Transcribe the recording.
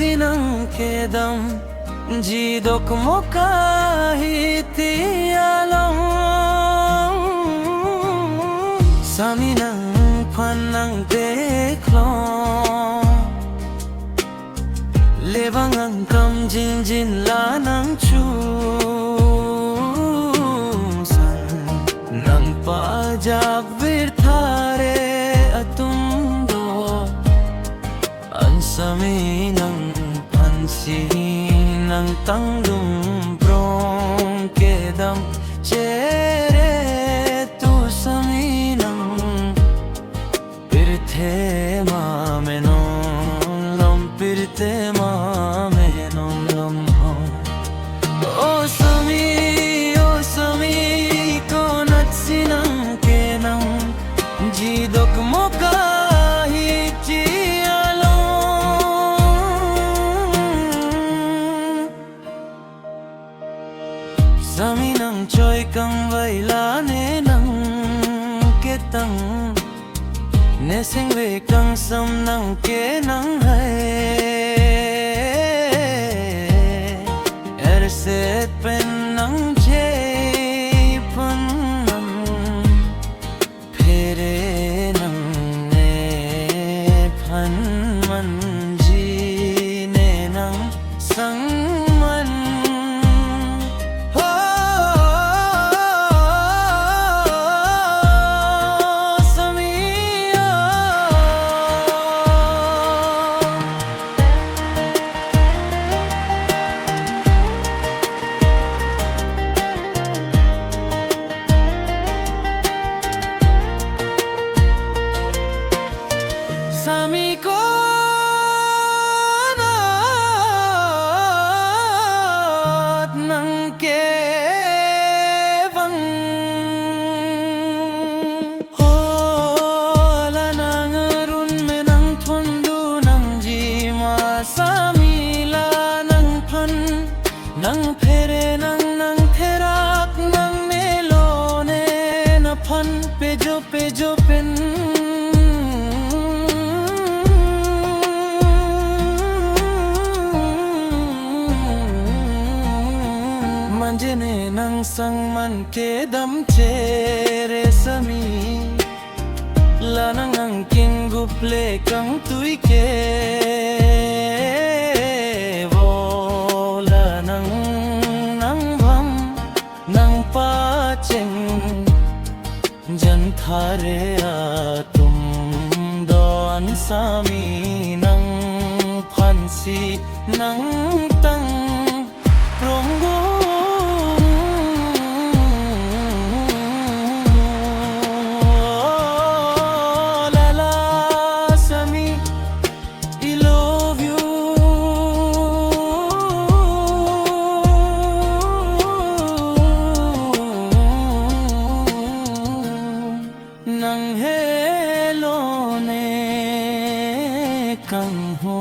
sinang kedam jidok mo kahit alam saminang panang deklong lebang ang kam jin lanang chusan nang pajak birthare atundo ansami ng pansi ng tangdum prong kedam chere tu sami ng pirthe mamenon lam pirthe mamenon lam o sami ko natsinang kenang jidok mo kahit saminang choy kang bailane ng ketang neseng ve kang sam ng kenang hai erset pen ng jay pan ng phere ng ne pan man ji ne ng sang Sami ko na't ng kevang hola nang arun menang tundu nang jima samila nang pan nang pere nang terak nang melone na pan pejo pen manjene nang sang man kedam chere sami lanang ang king guple kang tui ke vola nang bham nang pacheng jan thare atum don sami nang phansi nang tang pronggo nang hello ne kang ho